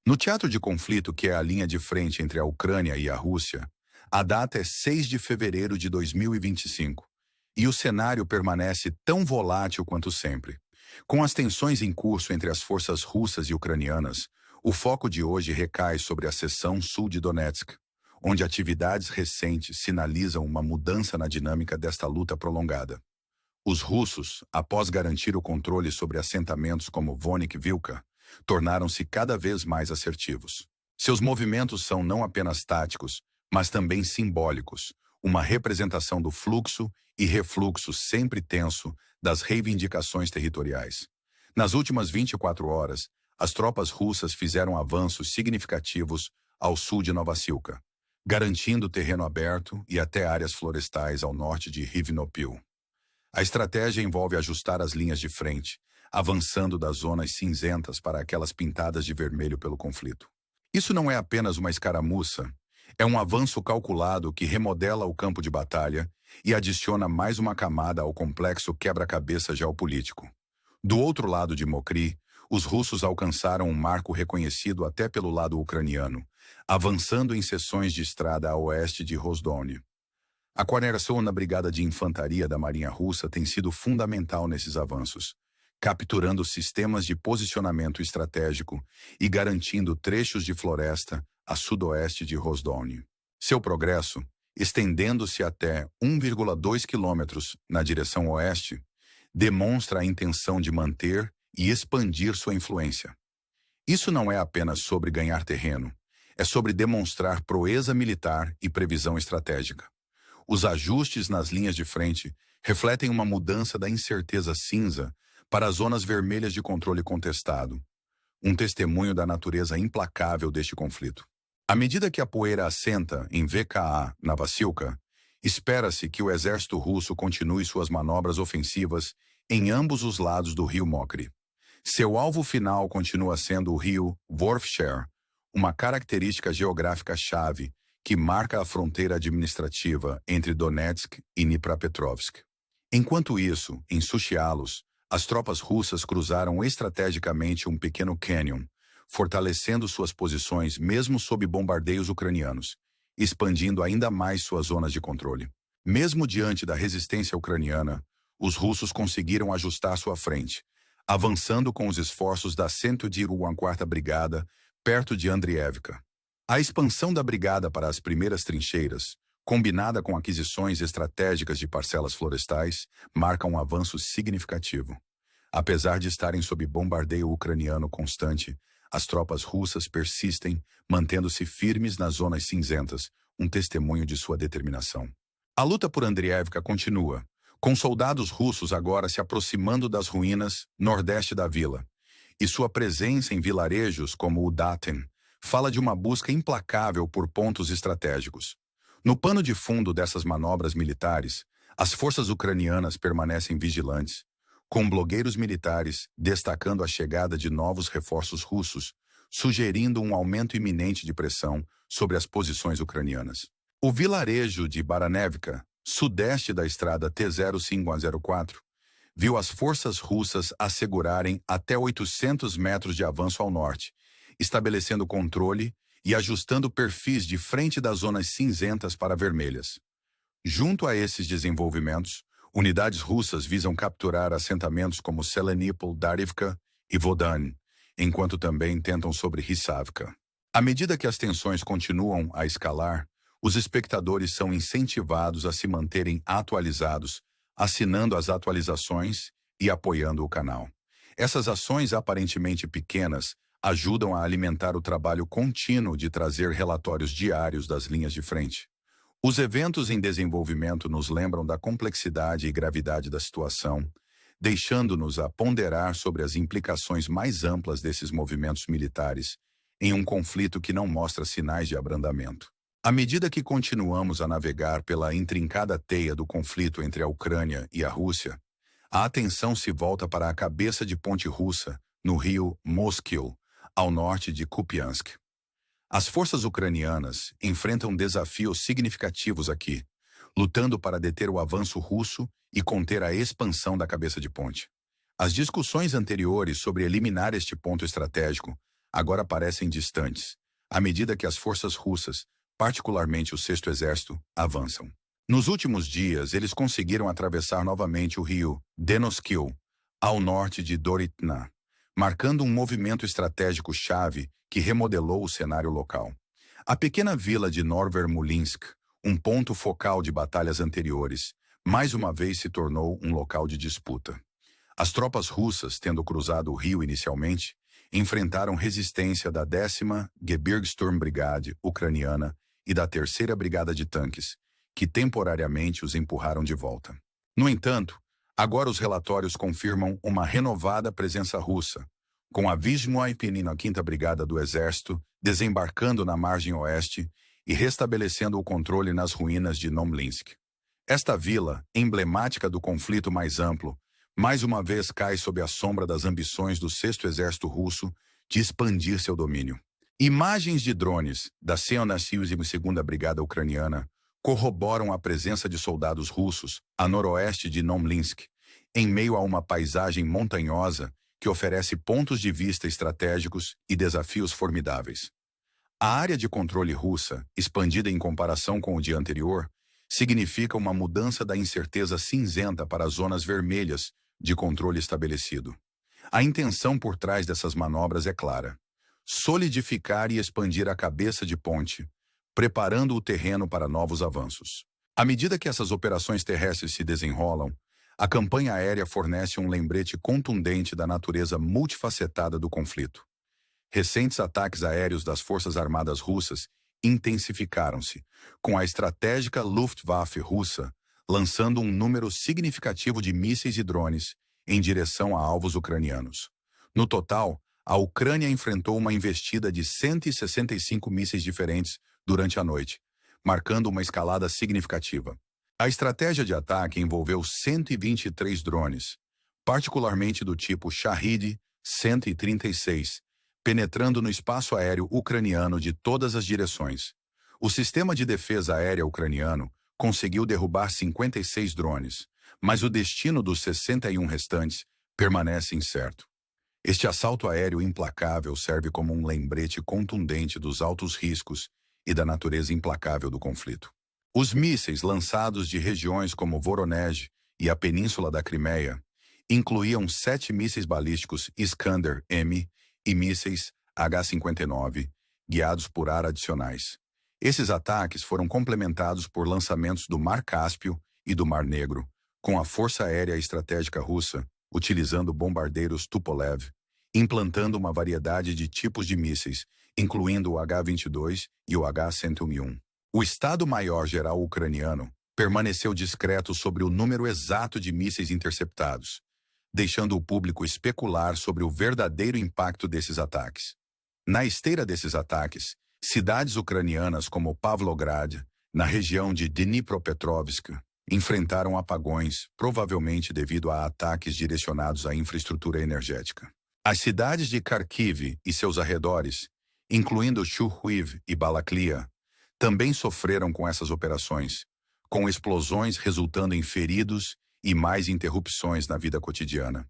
No teatro de conflito, que é a linha de frente entre a Ucrânia e a Rússia, a data é 6 de fevereiro de 2025, e o cenário permanece tão volátil quanto sempre. Com as tensões em curso entre as forças russas e ucranianas, o foco de hoje recai sobre a seção sul de Donetsk, onde atividades recentes sinalizam uma mudança na dinâmica desta luta prolongada. Os russos, após garantir o controle sobre assentamentos como Vonik-Vilka, tornaram-se cada vez mais assertivos. Seus movimentos são não apenas táticos, mas também simbólicos, uma representação do fluxo e refluxo sempre tenso das reivindicações territoriais. Nas últimas 24 horas, as tropas russas fizeram avanços significativos ao sul de Novossilka, garantindo terreno aberto e até áreas florestais ao norte de Rivnopil. A estratégia envolve ajustar as linhas de frente, avançando das zonas cinzentas para aquelas pintadas de vermelho pelo conflito. Isso não é apenas uma escaramuça, é um avanço calculado que remodela o campo de batalha e adiciona mais uma camada ao complexo quebra-cabeça geopolítico. Do outro lado de Mokry, os russos alcançaram um marco reconhecido até pelo lado ucraniano, avançando em seções de estrada a oeste de Rozdone. A 40ª Brigada de Infantaria da Marinha Russa tem sido fundamental nesses avanços, capturando sistemas de posicionamento estratégico e garantindo trechos de floresta a sudoeste de Rozdone. Seu progresso, estendendo-se até 1,2 quilômetros na direção oeste, demonstra a intenção de manter e expandir sua influência. Isso não é apenas sobre ganhar terreno, é sobre demonstrar proeza militar e previsão estratégica. Os ajustes nas linhas de frente refletem uma mudança da incerteza cinza para as zonas vermelhas de controle contestado, um testemunho da natureza implacável deste conflito. À medida que a poeira assenta em VKA Novossilka, espera-se que o exército russo continue suas manobras ofensivas em ambos os lados do rio Mokry. Seu alvo final continua sendo o rio Vorfcher, uma característica geográfica-chave que marca a fronteira administrativa entre Donetsk e Dnipropetrovsk. Enquanto isso, em Suchialos, as tropas russas cruzaram estrategicamente um pequeno cânion, fortalecendo suas posições mesmo sob bombardeios ucranianos, expandindo ainda mais suas zonas de controle. Mesmo diante da resistência ucraniana, os russos conseguiram ajustar sua frente, avançando com os esforços da 114ª Brigada perto de Andriivka. A expansão da brigada para as primeiras trincheiras, combinada com aquisições estratégicas de parcelas florestais, marca um avanço significativo. Apesar de estarem sob bombardeio ucraniano constante, as tropas russas persistem, mantendo-se firmes nas zonas cinzentas, um testemunho de sua determinação. A luta por Andriivka continua, com soldados russos agora se aproximando das ruínas nordeste da vila, e sua presença em vilarejos como o Daten fala de uma busca implacável por pontos estratégicos. No pano de fundo dessas manobras militares, as forças ucranianas permanecem vigilantes, com blogueiros militares destacando a chegada de novos reforços russos, sugerindo um aumento iminente de pressão sobre as posições ucranianas. O vilarejo de Baranevka, sudeste da estrada T-0504, viu as forças russas assegurarem até 800 metros de avanço ao norte, estabelecendo controle e ajustando perfis de frente das zonas cinzentas para vermelhas. Junto a esses desenvolvimentos, unidades russas visam capturar assentamentos como Selenipol, Darivka e Vodan, enquanto também tentam sobre Rissavka. À medida que as tensões continuam a escalar, os espectadores são incentivados a se manterem atualizados, assinando as atualizações e apoiando o canal. Essas ações aparentemente pequenas ajudam a alimentar o trabalho contínuo de trazer relatórios diários das linhas de frente. Os eventos em desenvolvimento nos lembram da complexidade e gravidade da situação, deixando-nos a ponderar sobre as implicações mais amplas desses movimentos militares em um conflito que não mostra sinais de abrandamento. À medida que continuamos a navegar pela intrincada teia do conflito entre a Ucrânia e a Rússia, a atenção se volta para a cabeça de ponte russa, no rio Moskil, ao norte de Kupiansk. As forças ucranianas enfrentam desafios significativos aqui, lutando para deter o avanço russo e conter a expansão da cabeça de ponte. As discussões anteriores sobre eliminar este ponto estratégico agora parecem distantes, à medida que as forças russas, particularmente o Sexto Exército, avançam. Nos últimos dias, eles conseguiram atravessar novamente o rio Denoskil, ao norte de Doritna, marcando um movimento estratégico-chave que remodelou o cenário local. A pequena vila de Novomulinsk, um ponto focal de batalhas anteriores, mais uma vez se tornou um local de disputa. As tropas russas, tendo cruzado o rio inicialmente, enfrentaram resistência da 10ª Gebirgssturmbrigade ucraniana e da 3ª Brigada de Tanques, que temporariamente os empurraram de volta. No entanto, agora os relatórios confirmam uma renovada presença russa, com a 25ª Brigada do Exército desembarcando na margem oeste e restabelecendo o controle nas ruínas de Nomlinsk. Esta vila, emblemática do conflito mais amplo, mais uma vez cai sob a sombra das ambições do Sexto Exército Russo de expandir seu domínio. Imagens de drones da 112ª Brigada Ucraniana corroboram a presença de soldados russos a noroeste de Nomlinsk, em meio a uma paisagem montanhosa que oferece pontos de vista estratégicos e desafios formidáveis. A área de controle russa, expandida em comparação com o dia anterior, significa uma mudança da incerteza cinzenta para as zonas vermelhas de controle estabelecido. A intenção por trás dessas manobras é clara: solidificar e expandir a cabeça de ponte, preparando o terreno para novos avanços. À medida que essas operações terrestres se desenrolam, a campanha aérea fornece um lembrete contundente da natureza multifacetada do conflito. Recentes ataques aéreos das Forças Armadas Russas intensificaram-se, com a estratégica Luftwaffe russa lançando um número significativo de mísseis e drones em direção a alvos ucranianos. No total, a Ucrânia enfrentou uma investida de 165 mísseis diferentes durante a noite, marcando uma escalada significativa. A estratégia de ataque envolveu 123 drones, particularmente do tipo Shahid-136, penetrando no espaço aéreo ucraniano de todas as direções. O sistema de defesa aérea ucraniano conseguiu derrubar 56 drones, mas o destino dos 61 restantes permanece incerto. Este assalto aéreo implacável serve como um lembrete contundente dos altos riscos e da natureza implacável do conflito. Os mísseis lançados de regiões como Voronezh e a Península da Crimeia incluíam 7 mísseis balísticos Iskander-M e mísseis H-59, guiados por ar adicionais. Esses ataques foram complementados por lançamentos do Mar Cáspio e do Mar Negro, com a Força Aérea Estratégica Russa utilizando bombardeiros Tupolev, implantando uma variedade de tipos de mísseis, incluindo o H-22 e o H-101. O Estado-Maior-Geral ucraniano permaneceu discreto sobre o número exato de mísseis interceptados, deixando o público especular sobre o verdadeiro impacto desses ataques. Na esteira desses ataques, cidades ucranianas como Pavlograd, na região de Dnipropetrovsk, enfrentaram apagões, provavelmente devido a ataques direcionados à infraestrutura energética. As cidades de Kharkiv e seus arredores, incluindo Chuhuiv e Balaklia, também sofreram com essas operações, com explosões resultando em feridos e mais interrupções na vida cotidiana.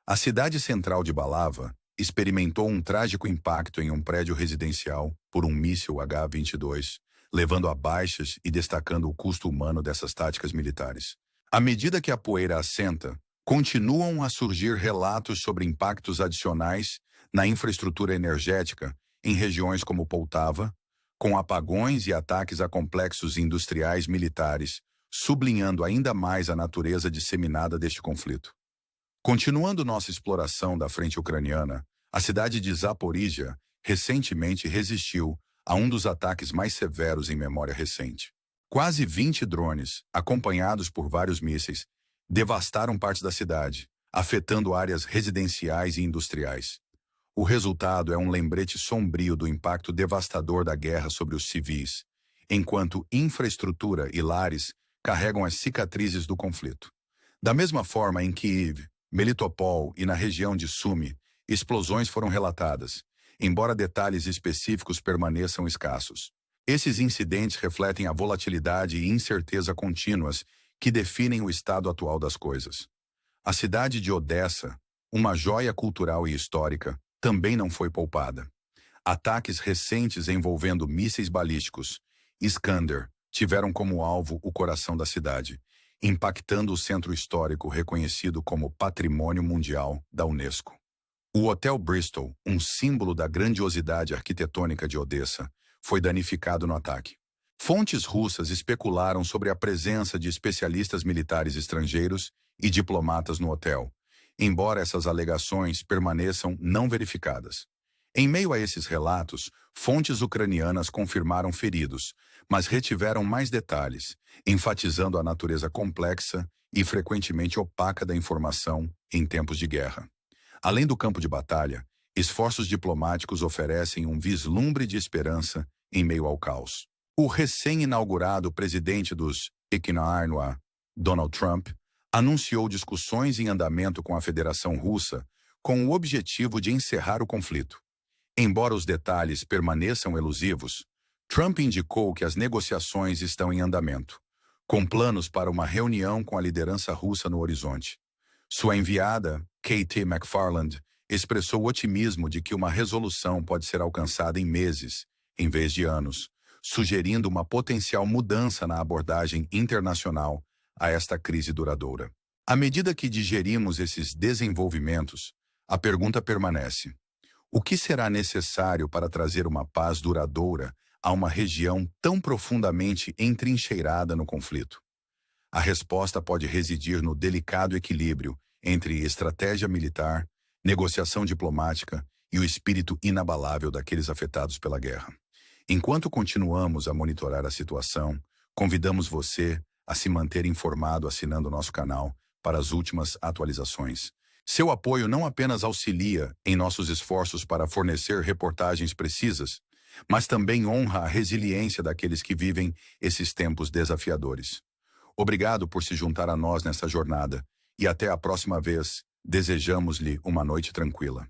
A cidade central de Balava experimentou um trágico impacto em um prédio residencial por um míssil H-22, levando a baixas e destacando o custo humano dessas táticas militares. À medida que a poeira assenta, continuam a surgir relatos sobre impactos adicionais na infraestrutura energética em regiões como Poltava, com apagões e ataques a complexos industriais militares, sublinhando ainda mais a natureza disseminada deste conflito. Continuando nossa exploração da frente ucraniana, a cidade de Zaporizhia recentemente resistiu a um dos ataques mais severos em memória recente. Quase 20 drones, acompanhados por vários mísseis, devastaram partes da cidade, afetando áreas residenciais e industriais. O resultado é um lembrete sombrio do impacto devastador da guerra sobre os civis, enquanto infraestrutura e lares carregam as cicatrizes do conflito. Da mesma forma em Kiev, Melitopol e na região de Sumy, explosões foram relatadas, embora detalhes específicos permaneçam escassos. Esses incidentes refletem a volatilidade e incerteza contínuas que definem o estado atual das coisas. A cidade de Odessa, uma joia cultural e histórica, também não foi poupada. Ataques recentes envolvendo mísseis balísticos Iskander tiveram como alvo o coração da cidade, impactando o centro histórico reconhecido como Patrimônio Mundial da Unesco. O Hotel Bristol, um símbolo da grandiosidade arquitetônica de Odessa, foi danificado no ataque. Fontes russas especularam sobre a presença de especialistas militares estrangeiros e diplomatas no hotel, embora essas alegações permaneçam não verificadas. Em meio a esses relatos, fontes ucranianas confirmaram feridos, mas retiveram mais detalhes, enfatizando a natureza complexa e frequentemente opaca da informação em tempos de guerra. Além do campo de batalha, esforços diplomáticos oferecem um vislumbre de esperança em meio ao caos. O recém-inaugurado presidente dos Iqnaarnois, Donald Trump, anunciou discussões em andamento com a Federação Russa com o objetivo de encerrar o conflito. Embora os detalhes permaneçam elusivos, Trump indicou que as negociações estão em andamento, com planos para uma reunião com a liderança russa no horizonte. Sua enviada, Katie McFarland, expressou otimismo de que uma resolução pode ser alcançada em meses, em vez de anos, sugerindo uma potencial mudança na abordagem internacional a esta crise duradoura. À medida que digerimos esses desenvolvimentos, a pergunta permanece: o que será necessário para trazer uma paz duradoura a uma região tão profundamente entrincheirada no conflito? A resposta pode residir no delicado equilíbrio entre estratégia militar, negociação diplomática e o espírito inabalável daqueles afetados pela guerra. Enquanto continuamos a monitorar a situação, convidamos você a se manter informado assinando nosso canal para as últimas atualizações. Seu apoio não apenas auxilia em nossos esforços para fornecer reportagens precisas, mas também honra a resiliência daqueles que vivem esses tempos desafiadores. Obrigado por se juntar a nós nessa jornada e até a próxima vez. Desejamos-lhe uma noite tranquila.